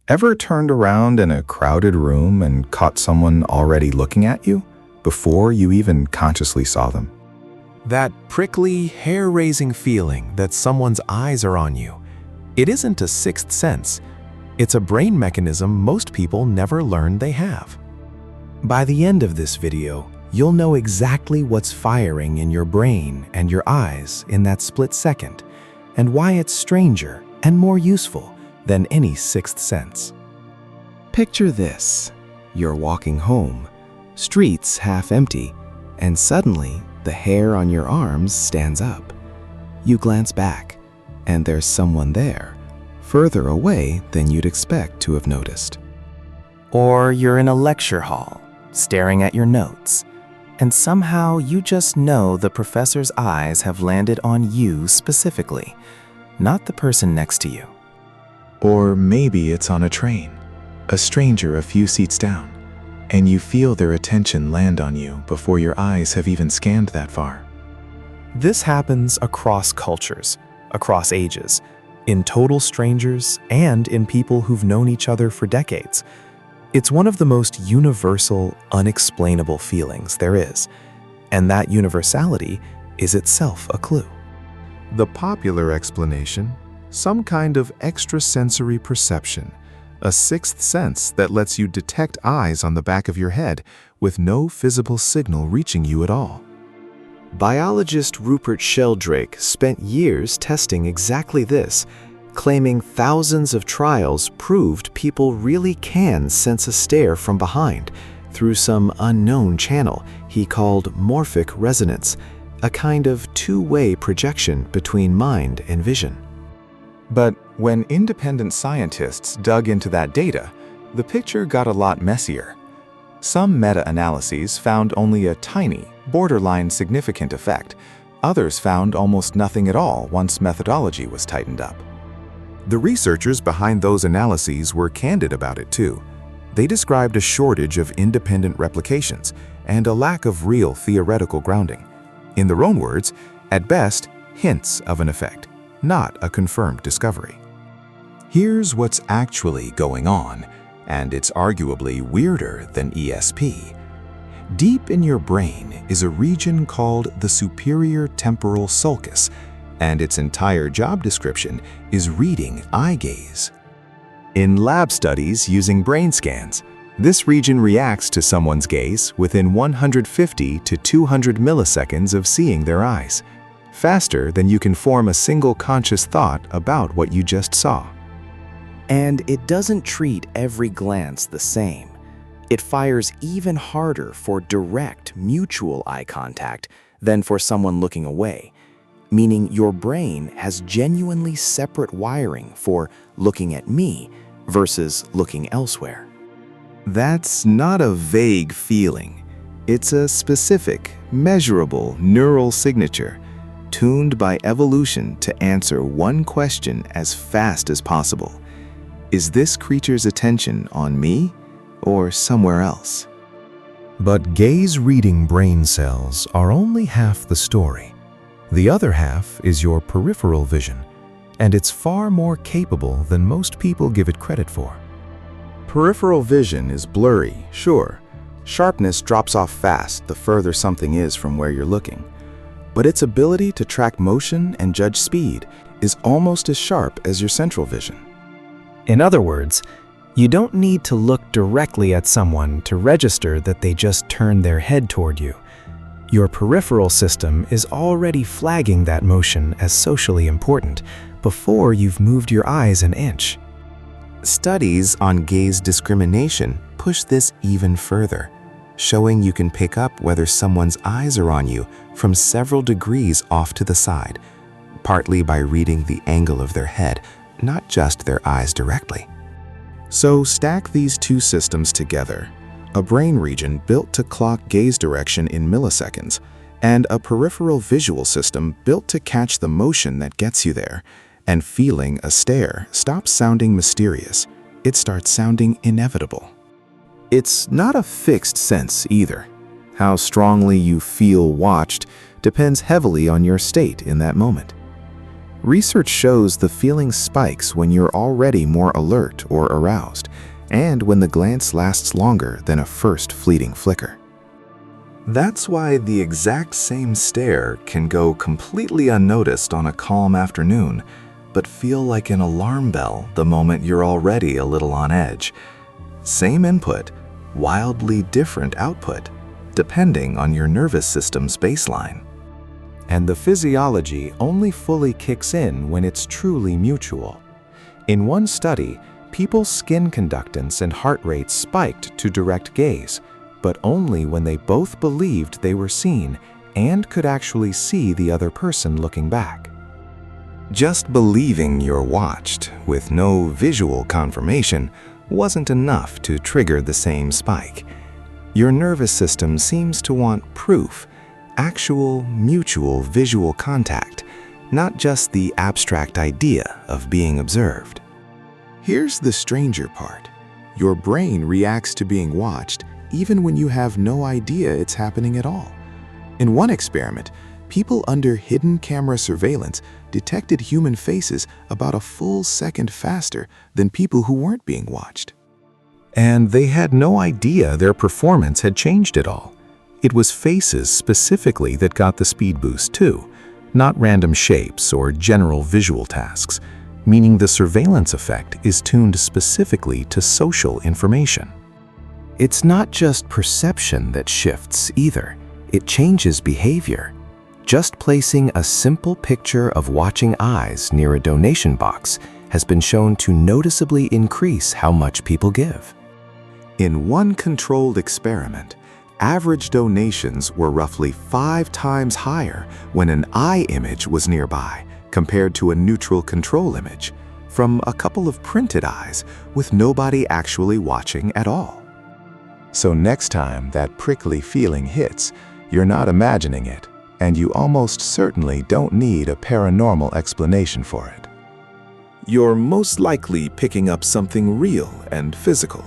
Ever turned around in a crowded room and caught someone already looking at you before you even consciously saw them? That prickly, hair-raising feeling that someone's eyes are on you. It isn't a sixth sense. It's a brain mechanism most people never learn they have. By the end of this video, you'll know exactly what's firing in your brain and your eyes in that split second, and why it's stranger and more useful than any sixth sense. Picture this. You're walking home, streets half empty, and suddenly the hair on your arms stands up. You glance back, and there's someone there, further away than you'd expect to have noticed. Or you're in a lecture hall, staring at your notes, and somehow you just know the professor's eyes have landed on you specifically, not the person next to you. Or maybe it's on a train, a stranger a few seats down, and you feel their attention land on you before your eyes have even scanned that far. This happens across cultures, across ages, in total strangers and in people who've known each other for decades. It's one of the most universal, unexplainable feelings there is, and that universality is itself a clue. The popular explanation: some kind of extrasensory perception, a sixth sense that lets you detect eyes on the back of your head with no visible signal reaching you at all. Biologist Rupert Sheldrake spent years testing exactly this, claiming thousands of trials proved people really can sense a stare from behind through some unknown channel he called morphic resonance, a kind of two-way projection between mind and vision. But when independent scientists dug into that data, the picture got a lot messier. Some meta-analyses found only a tiny, borderline significant effect. Others found almost nothing at all once methodology was tightened up. The researchers behind those analyses were candid about it too. They described a shortage of independent replications and a lack of real theoretical grounding. In their own words, at best, hints of an effect, not a confirmed discovery. Here's what's actually going on, and it's arguably weirder than ESP. Deep in your brain is a region called the superior temporal sulcus, and its entire job description is reading eye gaze. In lab studies using brain scans, this region reacts to someone's gaze within 150 to 200 milliseconds of seeing their eyes, faster than you can form a single conscious thought about what you just saw. And it doesn't treat every glance the same. It fires even harder for direct, mutual eye contact than for someone looking away, meaning your brain has genuinely separate wiring for looking at me versus looking elsewhere. That's not a vague feeling. It's a specific, measurable neural signature, tuned by evolution to answer one question as fast as possible. Is this creature's attention on me or somewhere else? But gaze-reading brain cells are only half the story. The other half is your peripheral vision, and it's far more capable than most people give it credit for. Peripheral vision is blurry, sure. Sharpness drops off fast the further something is from where you're looking. But its ability to track motion and judge speed is almost as sharp as your central vision. In other words, you don't need to look directly at someone to register that they just turned their head toward you. Your peripheral system is already flagging that motion as socially important before you've moved your eyes an inch. Studies on gaze discrimination push this even further, showing you can pick up whether someone's eyes are on you from several degrees off to the side, partly by reading the angle of their head, not just their eyes directly. So stack these two systems together, a brain region built to clock gaze direction in milliseconds, and a peripheral visual system built to catch the motion that gets you there, and feeling a stare stops sounding mysterious. It starts sounding inevitable. It's not a fixed sense either. How strongly you feel watched depends heavily on your state in that moment. Research shows the feeling spikes when you're already more alert or aroused, and when the glance lasts longer than a first fleeting flicker. That's why the exact same stare can go completely unnoticed on a calm afternoon, but feel like an alarm bell the moment you're already a little on edge. Same input, wildly different output, depending on your nervous system's baseline. And the physiology only fully kicks in when it's truly mutual. In one study, people's skin conductance and heart rate spiked to direct gaze, but only when they both believed they were seen and could actually see the other person looking back. Just believing you're watched, with no visual confirmation, wasn't enough to trigger the same spike. Your nervous system seems to want proof, actual, mutual visual contact, not just the abstract idea of being observed. Here's the stranger part. Your brain reacts to being watched even when you have no idea it's happening at all. In one experiment, people under hidden camera surveillance detected human faces about a full second faster than people who weren't being watched. And they had no idea their performance had changed at all. It was faces specifically that got the speed boost too, not random shapes or general visual tasks, meaning the surveillance effect is tuned specifically to social information. It's not just perception that shifts either, it changes behavior. Just placing a simple picture of watching eyes near a donation box has been shown to noticeably increase how much people give. In one controlled experiment, average donations were roughly 5 times higher when an eye image was nearby compared to a neutral control image from a couple of printed eyes with nobody actually watching at all. So next time that prickly feeling hits, you're not imagining it, and you almost certainly don't need a paranormal explanation for it. You're most likely picking up something real and physical.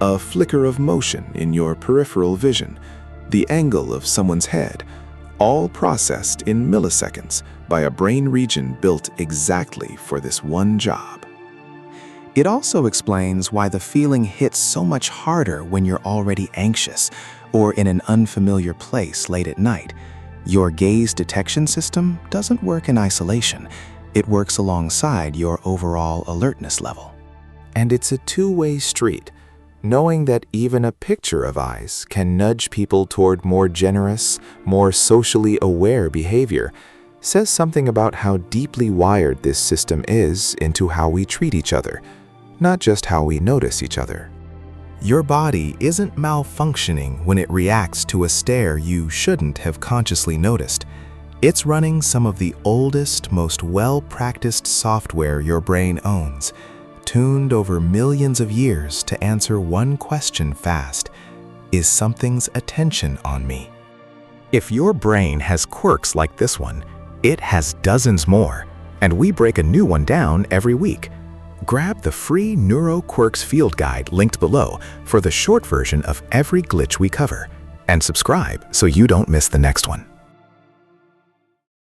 A flicker of motion in your peripheral vision, the angle of someone's head, all processed in milliseconds by a brain region built exactly for this one job. It also explains why the feeling hits so much harder when you're already anxious or in an unfamiliar place late at night. Your gaze detection system doesn't work in isolation. It works alongside your overall alertness level. And it's a two-way street. Knowing that even a picture of eyes can nudge people toward more generous, more socially aware behavior says something about how deeply wired this system is into how we treat each other, not just how we notice each other. Your body isn't malfunctioning when it reacts to a stare you shouldn't have consciously noticed. It's running some of the oldest, most well-practiced software your brain owns, tuned over millions of years to answer one question fast: is something's attention on me? If your brain has quirks like this one, it has dozens more, and we break a new one down every week. Grab the free Neuro Quirks field guide linked below for the short version of every glitch we cover, and subscribe so you don't miss the next one.